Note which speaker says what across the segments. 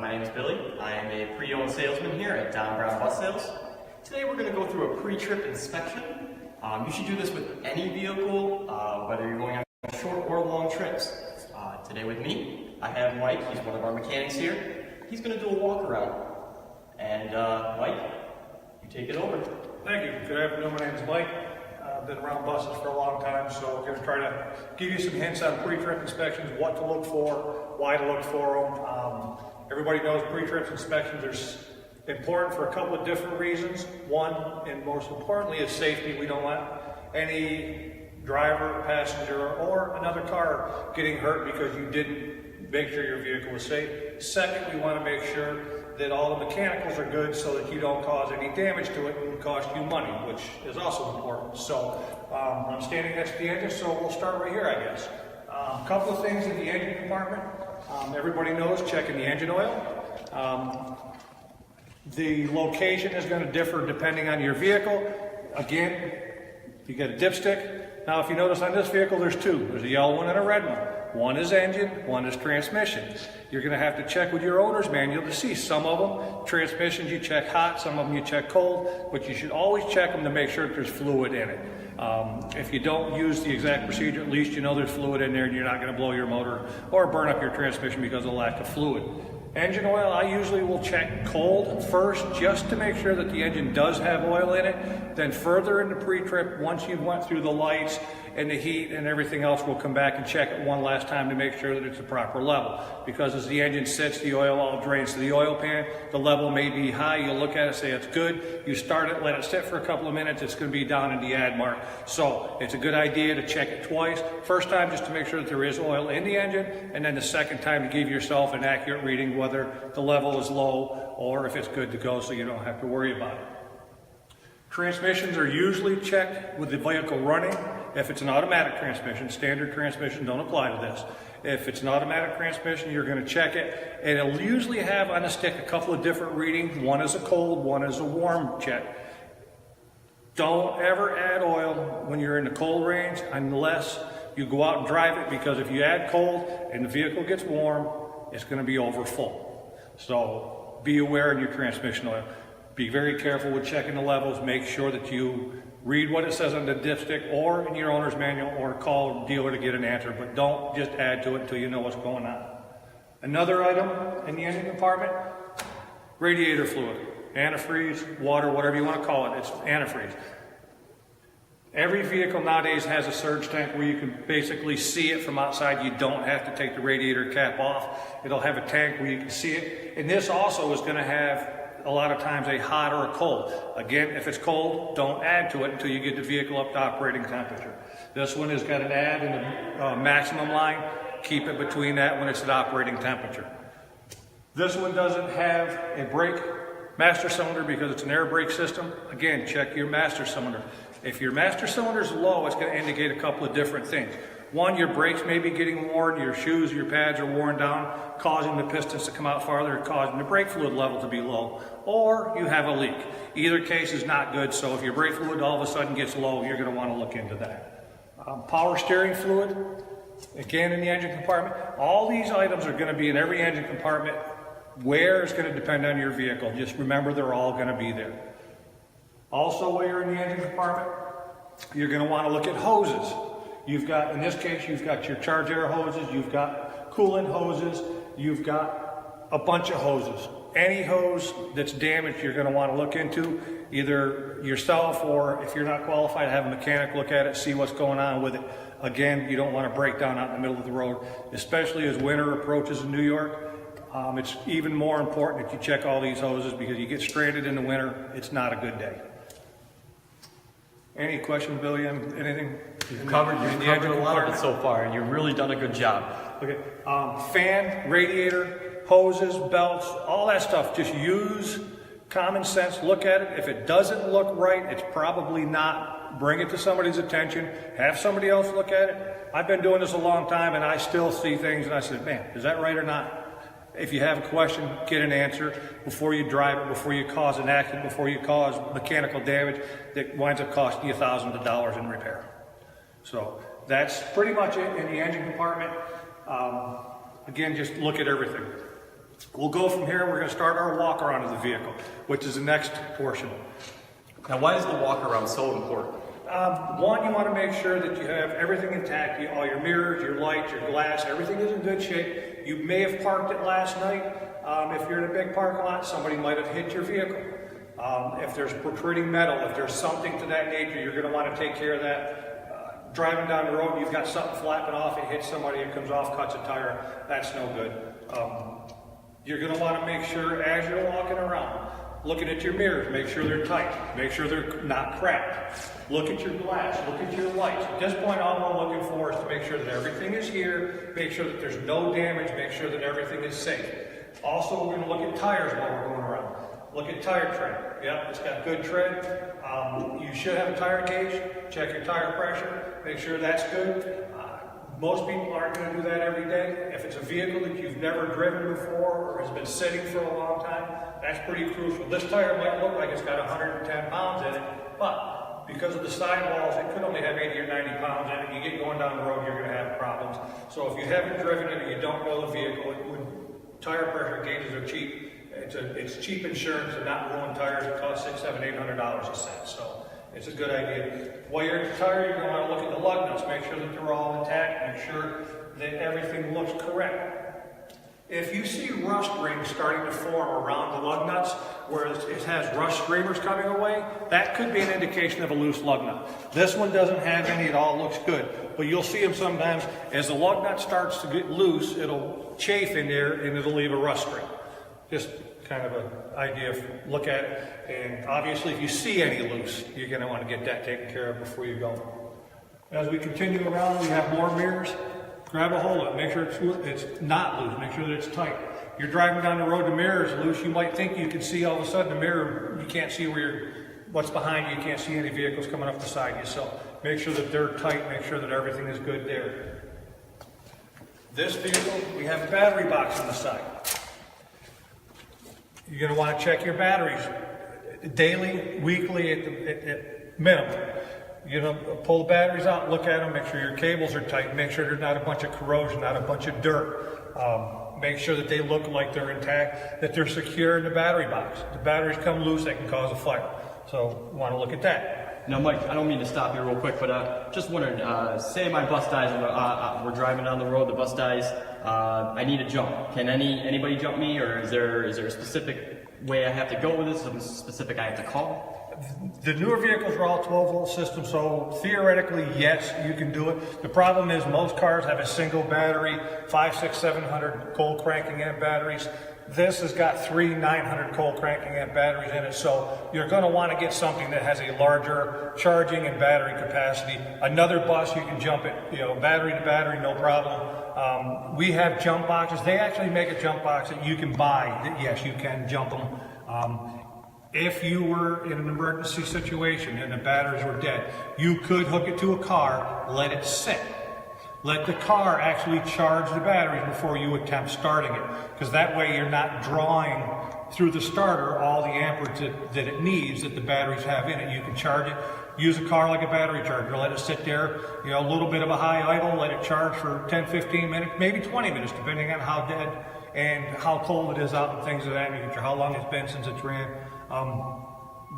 Speaker 1: My name is Billy. I am a pre-owned salesman here at Don Brown Bus Sales. Today we're going to go through a pre-trip inspection. You should do this with any vehicle, whether you're going on short or long trips. Today with me, I have Mike. He's one of our mechanics here. He's going to do a walk around. And Mike, you take it over.
Speaker 2: Thank you. Good afternoon. My name is Mike. I've been around buses for a long time, so I'm going to try to give you some hints on pre-trip inspections, what to look for, why to look for them. Everybody knows pre-trip inspections are important for a couple of different reasons. One, and most importantly, is safety. We don't want any driver, passenger, or another car getting hurt because you didn't make sure your vehicle was safe. Second, we want to make sure that all the mechanicals are good so that you don't cause any damage to it and cost you money, which is also important. So I'm standing next to the engine, so we'll start right here, I guess. A couple of things in the engine compartment. Everybody knows checking the engine oil. The location is going to differ depending on your vehicle. Again, you get a dipstick. Now, if you notice on this vehicle, there's two. There's a yellow one and a red one. One is engine, one is transmission. You're going to have to check with your owner's manual to see. Some of them, transmissions, you check hot, some of them you check cold, but you should always check them to make sure that there's fluid in it. If you don't use the exact procedure, at least you know there's fluid in there and you're not going to blow your motor or burn up your transmission because of lack of fluid. Engine oil, I usually will check cold first just to make sure that the engine does have oil in it. Then further into pre-trip, once you've went through the lights and the heat and everything else, we'll come back and check it one last time to make sure that it's the proper level. Because as the engine sits, the oil all drains to the oil pan. The level may be high. You'll look at it, say it's good. You start it, let it sit for a couple of minutes. It's going to be down in the add mark. So it's a good idea to check it twice. First time just to make sure that there is oil in the engine, and then the second time to give yourself an accurate reading whether the level is low or if it's good to go, so you don't have to worry about it. Transmissions are usually checked with the vehicle running. If it's an automatic transmission, standard transmission don't apply to this. If it's an automatic transmission, you're going to check it, and it'll usually have on the stick a couple of different readings. One is a cold, one is a warm check. Don't ever add oil when you're in the cold range unless you go out and drive it, because if you add cold and the vehicle gets warm, it's going to be over full. So be aware in your transmission oil. Be very careful with checking the levels. Make sure that you read what it says on the dipstick or in your owner's manual, or call a dealer to get an answer, but don't just add to it until you know what's going on. Another item in the engine compartment, radiator fluid, antifreeze, water, whatever you want to call it, it's antifreeze. Every vehicle nowadays has a surge tank where you can basically see it from outside. You don't have to take the radiator cap off. It'll have a tank where you can see it. And this also is going to have a lot of times a hot or a cold. Again, if it's cold, don't add to it until you get the vehicle up to operating temperature. This one has got an add in the maximum line. Keep it between that when it's at operating temperature. This one doesn't have a brake master cylinder because it's an air brake system. Again, check your master cylinder. If your master cylinder is low, it's going to indicate a couple of different things. One, your brakes may be getting worn, your shoes, your pads are worn down, causing the pistons to come out farther, causing the brake fluid level to be low, or you have a leak. Either case is not good, so if your brake fluid all of a sudden gets low, you're going to want to look into that. Power steering fluid, again in the engine compartment. All these items are going to be in every engine compartment. Where is going to depend on your vehicle. Just remember they're all going to be there. Also, while you're in the engine compartment, you're going to want to look at hoses. You've got, in this case, you've got your charge air hoses, you've got coolant hoses, you've got a bunch of hoses. Any hose that's damaged, you're going to want to look into, either yourself or if you're not qualified, have a mechanic look at it, see what's going on with it. Again, you don't want to break down out in the middle of the road, especially as winter approaches in New York. It's even more important that you check all these hoses because you get stranded in the winter, it's not a good day. Any questions, Billy, on anything?
Speaker 1: You've covered a lot of it so far, and you've really done a good job.
Speaker 2: Okay. Fan, radiator, hoses, belts, all that stuff. Just use common sense. Look at it. If it doesn't look right, it's probably not. Bring it to somebody's attention. Have somebody else look at it. I've been doing this a long time, and I still see things, and I said, man, is that right or not? If you have a question, get an answer before you drive it, before you cause an accident, before you cause mechanical damage that winds up costing you thousands of dollars in repair. So that's pretty much it in the engine compartment. Again, just look at everything. We'll go from here. We're going to start our walk around of the vehicle, which is the next portion.
Speaker 1: Now, why is the walk around so important?
Speaker 2: One, you want to make sure that you have everything intact, all your mirrors, your lights, your glass, everything is in good shape. You may have parked it last night. If you're in a big parking lot, somebody might have hit your vehicle. If there's protruding metal, if there's something to that nature, you're going to want to take care of that. Driving down the road, you've got something flapping off, it hits somebody, it comes off, cuts a tire, that's no good. You're going to want to make sure as you're walking around, looking at your mirrors, make sure they're tight, make sure they're not cracked. Look at your glass, look at your lights. At this point, all I'm looking for is to make sure that everything is here, make sure that there's no damage, make sure that everything is safe. Also, we're going to look at tires while we're going around. Look at tire tread. Yep, it's got good tread. You should have a tire gauge. Check your tire pressure, make sure that's good. Most people aren't going to do that every day. If it's a vehicle that you've never driven before or has been sitting for a long time, that's pretty crucial. This tire might look like it's got 110 pounds in it, but because of the sidewalls, it could only have 80 or 90 pounds in it. You get going down the road, you're going to have problems. So if you haven't driven it or you don't know the vehicle, tire pressure gauges are cheap. It's cheap insurance and not ruin tires. It costs $600, $700, $800 a set. So it's a good idea. While you're at the tire, you're going to want to look at the lug nuts. Make sure that they're all intact. Make sure that everything looks correct. If you see rust rings starting to form around the lug nuts, where it has rust streamers coming away, that could be an indication of a loose lug nut. This one doesn't have any, it all looks good. But you'll see them sometimes, as the lug nut starts to get loose, it'll chafe in there and it'll leave a rust ring. Just kind of an idea of look at it. And obviously if you see any loose, you're going to want to get that taken care of before you go. As we continue around, we have more mirrors. Grab a hold of it, make sure it's not loose, make sure that it's tight. You're driving down the road, the mirror is loose, you might think you can see all of a sudden the mirror, you can't see what's behind you, you can't see any vehicles coming up beside you. So make sure that they're tight, make sure that everything is good there. This vehicle, we have a battery box on the side. You're going to want to check your batteries daily, weekly at minimum. You know, pull the batteries out, look at them, make sure your cables are tight, make sure there's not a bunch of corrosion, not a bunch of dirt. Make sure that they look like they're intact, that they're secure in the battery box. If the batteries come loose, they can cause a fire. So you want to look at that.
Speaker 1: Now, Mike, I don't mean to stop you real quick, but just wondering, say my bus dies, we're driving down the road, the bus dies, I need a jump. Can anybody jump me, or is there a specific way I have to go with this, something specific I have to call?
Speaker 2: The newer vehicles are all 12-volt systems, so theoretically, yes, you can do it. The problem is most cars have a single battery, 500, 600, 700 cold cranking amp batteries. This has got 3 900 cold cranking amp batteries in it, so you're going to want to get something that has a larger charging and battery capacity. Another bus, you can jump it, battery to battery, no problem. We have jump boxes. They actually make a jump box that you can buy. Yes, you can jump them. If you were in an emergency situation and the batteries were dead, you could hook it to a car, let it sit. Let the car actually charge the batteries before you attempt starting it, because that way you're not drawing through the starter all the amperage that it needs, that the batteries have in it. You can charge it, use a car like a battery charger, let it sit there, a little bit of a high idle, let it charge for 10, 15 minutes, maybe 20 minutes, depending on how dead and how cold it is out and things of that nature, how long it's been since it's ran.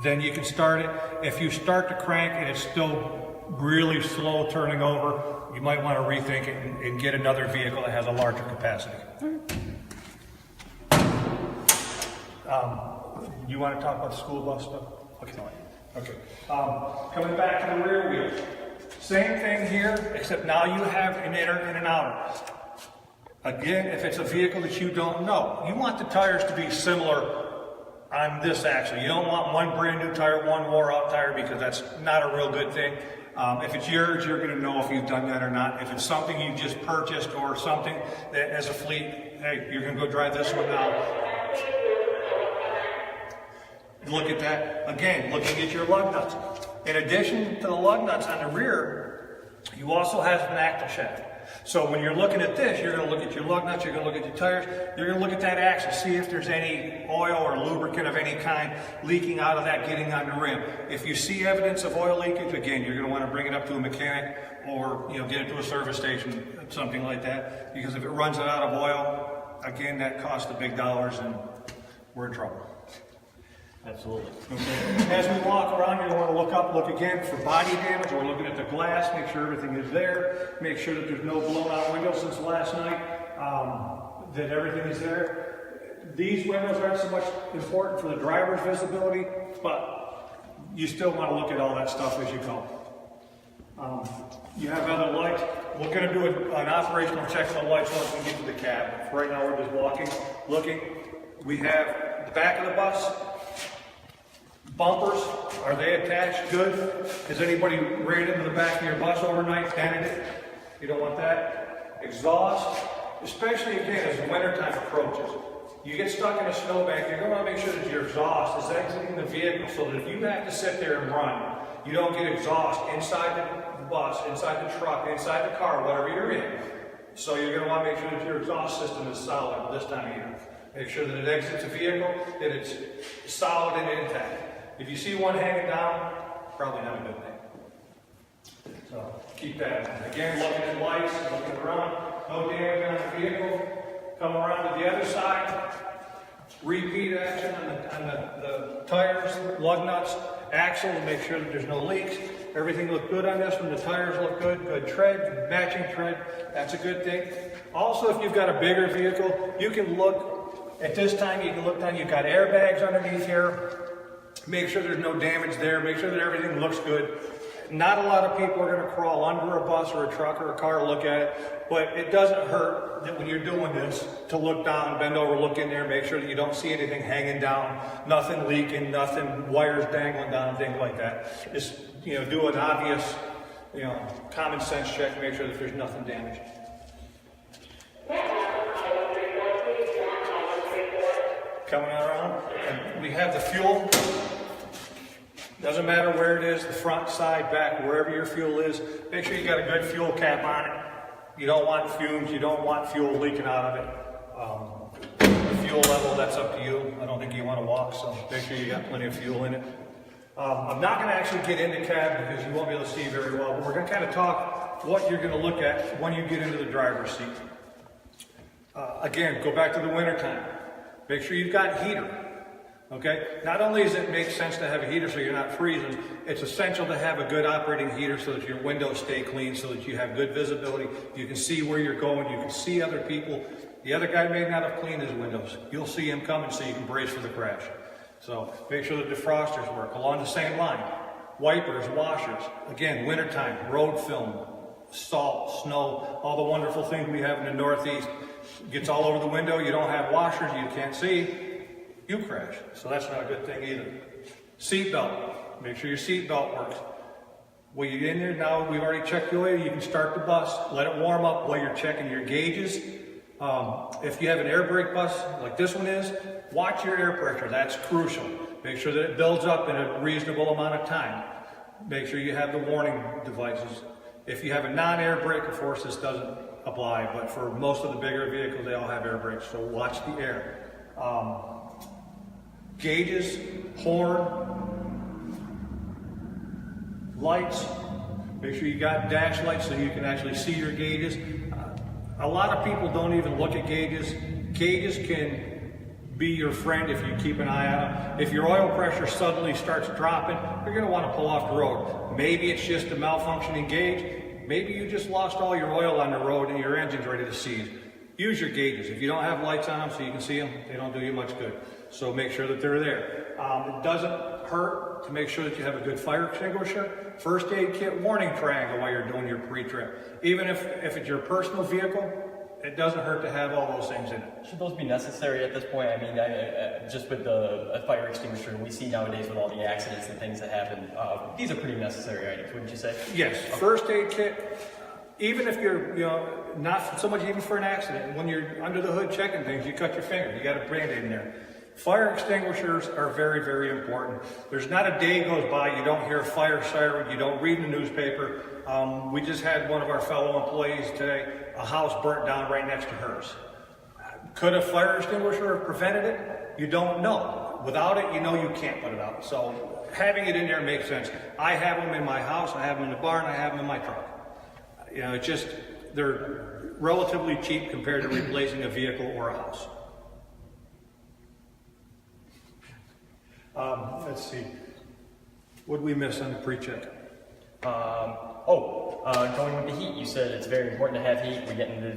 Speaker 2: Then you can start it. If you start to crank and it's still really slow turning over, you might want to rethink it and get another vehicle that has a larger capacity. You want to talk about the school bus stuff? Okay. Coming back to the rear wheels. Same thing here, except now you have an inner and an outer. Again, if it's a vehicle that you don't know, you want the tires to be similar on this axle. You don't want one brand new tire, one wore out tire, because that's not a real good thing. If it's yours, you're going to know if you've done that or not. If it's something you just purchased or something that as a fleet, hey, you're going to go drive this one now. Look at that. Again, looking at your lug nuts. In addition to the lug nuts on the rear, you also have an axle shaft. So when you're looking at this, you're going to look at your lug nuts, you're going to look at your tires, you're going to look at that axle, see if there's any oil or lubricant of any kind leaking out of that, getting on the rim. If you see evidence of oil leakage, again, you're going to want to bring it up to a mechanic or get it to a service station, something like that. Because if it runs out of oil, again, that costs the big dollars and we're in trouble.
Speaker 1: Absolutely.
Speaker 2: Okay. As we walk around, you're going to want to look up, look again for body damage. We're looking at the glass, make sure everything is there, make sure that there's no blown out windows since last night, that everything is there. These windows aren't so much important for the driver's visibility, but you still want to look at all that stuff as you go. You have other lights. We're going to do an operational check on the lights once we get to the cab. Right now we're just walking, looking. We have the back of the bus. Bumpers, are they attached? Good. Has anybody ran into the back of your bus overnight, dented it? You don't want that. Exhaust, especially again as the wintertime approaches. You get stuck in a snowbank, you're going to want to make sure that your exhaust is exiting the vehicle so that if you have to sit there and run, you don't get exhaust inside the bus, inside the truck, inside the car, whatever you're in. So you're going to want to make sure that your exhaust system is solid this time of year. Make sure that it exits the vehicle, that it's solid and intact. If you see one hanging down, probably not a good thing. So keep that. Again, looking at lights, looking around, no damage on the vehicle. Come around to the other side. Repeat action on the tires, lug nuts, axles, make sure that there's no leaks. Everything looked good on this one. The tires look good, good tread, matching tread. That's a good thing. Also, if you've got a bigger vehicle, you can look, at this time you can look down, you've got airbags underneath here. Make sure there's no damage there. Make sure that everything looks good. Not a lot of people are going to crawl under a bus or a truck or a car to look at it, but it doesn't hurt that when you're doing this to look down, bend over, look in there, make sure that you don't see anything hanging down, nothing leaking, nothing, wires dangling down, things like that. Just, do an obvious, common sense check, make sure that there's nothing damaged. Coming around, and we have the fuel. Doesn't matter where it is, the front, side, back, wherever your fuel is, make sure you got a good fuel cap on it. You don't want fumes, you don't want fuel leaking out of it. The fuel level, that's up to you. I don't think you want to walk, so make sure you got plenty of fuel in it. I'm not going to actually get into cab because you won't be able to see very well, but we're going to kind of talk what you're going to look at when you get into the driver's seat. Again, go back to the winter time. Make sure you've got heater. Okay? Not only does it make sense to have a heater so you're not freezing, it's essential to have a good operating heater so that your windows stay clean, so that you have good visibility. You can see where you're going. You can see other people. The other guy may not have cleaned his windows. You'll see him coming so you can brace for the crash. So make sure the defrosters work along the same line. Wipers, washers. Again, wintertime, road film, salt, snow, all the wonderful things we have in the Northeast. Gets all over the window. You don't have washers. You can't see. You crash. So that's not a good thing either. Seat belt. Make sure your seat belt works. When you get in there, now we've already checked the oil, you can start the bus, let it warm up while you're checking your gauges. If you have an air brake bus like this one is, watch your air pressure. That's crucial. Make sure that it builds up in a reasonable amount of time. Make sure you have the warning devices. If you have a non-air brake, of course, this doesn't apply, but for most of the bigger vehicles, they all have air brakes, so watch the air. Gauges, horn, lights. Make sure you got dash lights so you can actually see your gauges. A lot of people don't even look at gauges. Gauges can be your friend if you keep an eye on them. If your oil pressure suddenly starts dropping, you're going to want to pull off the road. Maybe it's just a malfunctioning gauge. Maybe you just lost all your oil on the road and your engine's ready to seize. Use your gauges. If you don't have lights on them so you can see them, they don't do you much good. So make sure that they're there. It doesn't hurt to make sure that you have a good fire extinguisher. First aid kit, warning triangle while you're doing your pre-trip. Even if it's your personal vehicle, it doesn't hurt to have all those things in it.
Speaker 1: Should those be necessary at this point? I mean, just with the fire extinguisher we see nowadays with all the accidents and things that happen, these are pretty necessary items, wouldn't you say?
Speaker 2: Yes. Okay. First aid kit, even if you're, not so much even for an accident, when you're under the hood checking things, you cut your finger, you got a Band-Aid in there. Fire extinguishers are very, very important. There's not a day goes by you don't hear a fire siren, you don't read in the newspaper. We just had one of our fellow employees today, a house burnt down right next to hers. Could a fire extinguisher have prevented it? You don't know. Without it, you know you can't put it out. So having it in there makes sense. I have them in my house, I have them in the barn, I have them in my truck. It's just they're relatively cheap compared to replacing a vehicle or a house. Let's see. What did we miss on the pre-check?
Speaker 1: Going with the heat, you said it's very important to have heat.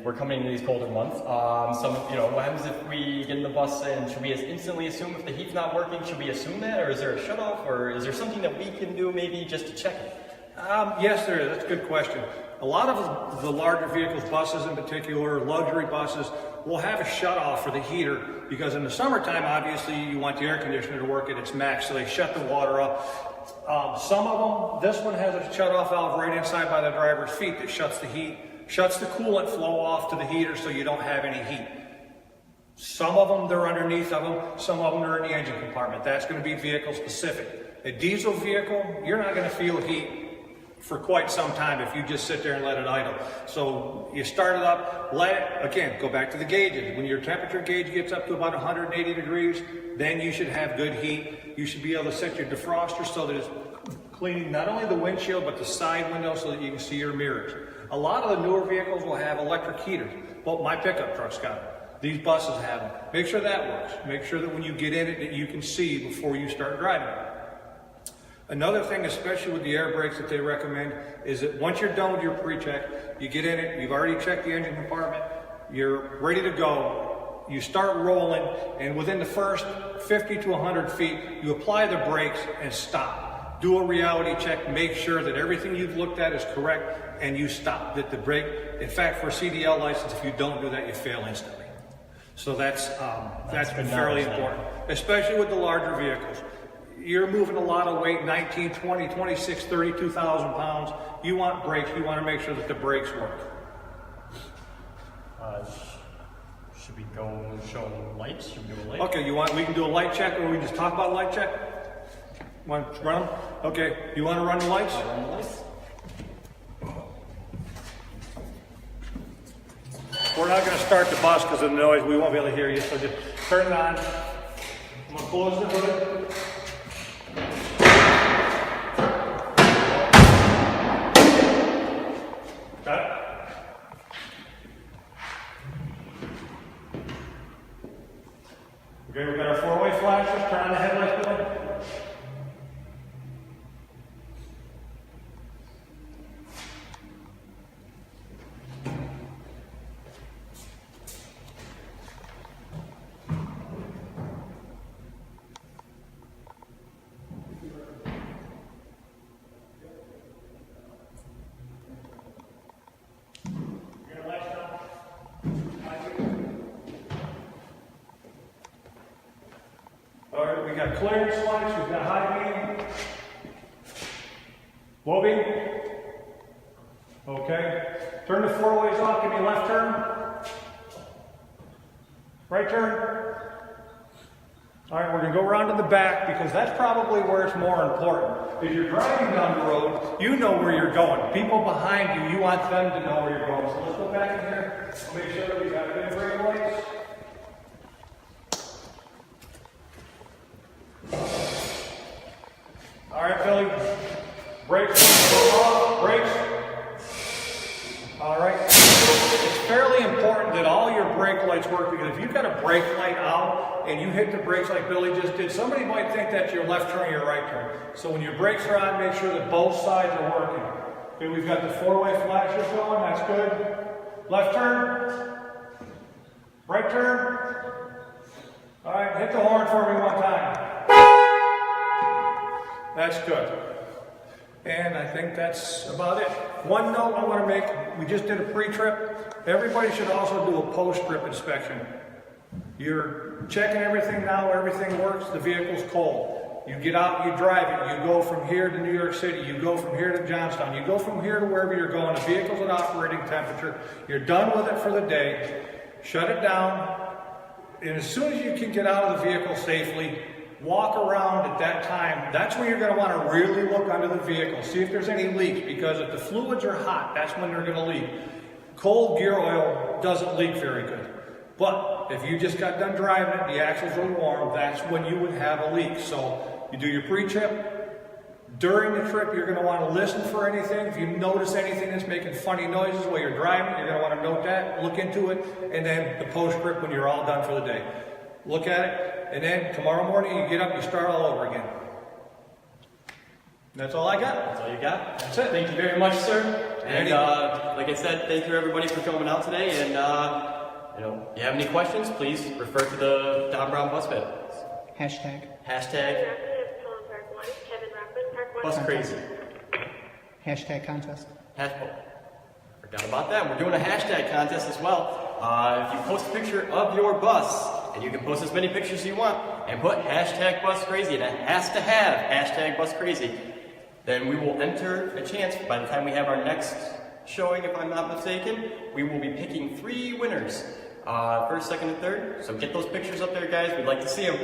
Speaker 1: We're coming into these colder months. What happens if we get in the bus and should we instantly assume if the heat's not working, should we assume that? Or is there a shutoff? Or is there something that we can do maybe just to check it?
Speaker 2: Yes, there is. That's a good question. A lot of the larger vehicles, buses in particular, luxury buses, will have a shutoff for the heater because in the summertime, obviously, you want the air conditioner to work at its max, so they shut the water up. Some of them, this one has a shutoff valve right inside by the driver's feet that shuts the heat, shuts the coolant flow off to the heater so you don't have any heat. Some of them, they're underneath of them. Some of them are in the engine compartment. That's going to be vehicle specific. A diesel vehicle, you're not going to feel heat for quite some time if you just sit there and let it idle. So you start it up, go back to the gauges. When your temperature gauge gets up to about 180 degrees, then you should have good heat. You should be able to set your defroster so that it's cleaning not only the windshield, but the side window so that you can see your mirrors. A lot of the newer vehicles will have electric heaters. Well, my pickup truck's got them. These buses have them. Make sure that works. Make sure that when you get in it that you can see before you start driving it. Another thing, especially with the air brakes that they recommend, is that once you're done with your pre-check, you get in it, you've already checked the engine compartment, you're ready to go, you start rolling, and within the first 50 to 100 feet, you apply the brakes and stop. Do a reality check, make sure that everything you've looked at is correct, and you stop. That the brake, in fact, for a CDL license, if you don't do that, you fail instantly. So that's fairly important, especially with the larger vehicles. You're moving a lot of weight, 19, 20, 26, 32,000 pounds. You want brakes. You want to make sure that the brakes work.
Speaker 1: Should we go show lights? Should we do a light?
Speaker 2: Okay, we can do a light check, or we just talk about light check? Want to run them? Okay, you want to run the lights?
Speaker 1: I'll run the lights.
Speaker 2: We're not going to start the bus because of the noise. We won't be able to hear you, so just turn it on. I'm going to close the hood. Got it? Okay, we've got our four-way flashes. Turn on the headlights, Billy. All right, we got clearance lights, we've got high beam, low beam. Okay, turn the four ways off, give me left turn, right turn. All right, we're gonna go around to the back because that's probably where it's more important. If you're driving down the road, you know where you're going. People behind you, you want them to know where you're going. So let's go back in here, make sure that we got good brake lights. All right, Billy, brakes, brakes. All right, it's fairly important that all your brake lights work because if you've got a brake light out and you hit the brakes like Billy just did, somebody might think that's your left turn or your right turn. So when your brakes are on, make sure that both sides are working. Okay, we've got the four-way flashes going, that's good. Left turn, right turn. All right, hit the horn for me one time. That's good. And I think that's about it. One note I want to make, we just did a pre-trip. Everybody should also do a post-trip inspection. You're checking everything now, everything works, the vehicle's cold. You get out, you drive it, you go from here to New York City, you go from here to Johnstown, you go from here to wherever you're going, the vehicle's at operating temperature, you're done with it for the day, shut it down, and as soon as you can get out of the vehicle safely, walk around at that time. That's when you're going to want to really look under the vehicle, see if there's any leaks, because if the fluids are hot, that's when they're going to leak. Cold gear oil doesn't leak very good. But if you just got done driving it, the axles are warm, that's when you would have a leak. So you do your pre-trip, During the trip, you're going to want to listen for anything. If you notice anything that's making funny noises while you're driving, you're going to want to note that, look into it, and then the post-trip when you're all done for the day. Look at it, and then tomorrow morning you get up, you start all over again. That's all I got.
Speaker 1: That's all you got?
Speaker 2: That's it.
Speaker 1: Thank you very much, sir. And like I said, thank you everybody for coming out today. And if you have any questions, please refer to the Don Brown Bus Bed.
Speaker 3: Hashtag.
Speaker 1: Buscrazy.
Speaker 3: Hashtag contest.
Speaker 1: Forgot about that. We're doing a hashtag contest as well. If you post a picture of your bus, and you can post as many pictures as you want, and put hashtag Buscrazy, and it has to have hashtag Buscrazy, then we will enter a chance. By the time we have our next showing, if I'm not mistaken, we will be picking 3 winners. First, second, and third. So get those pictures up there, guys. We'd like to see them.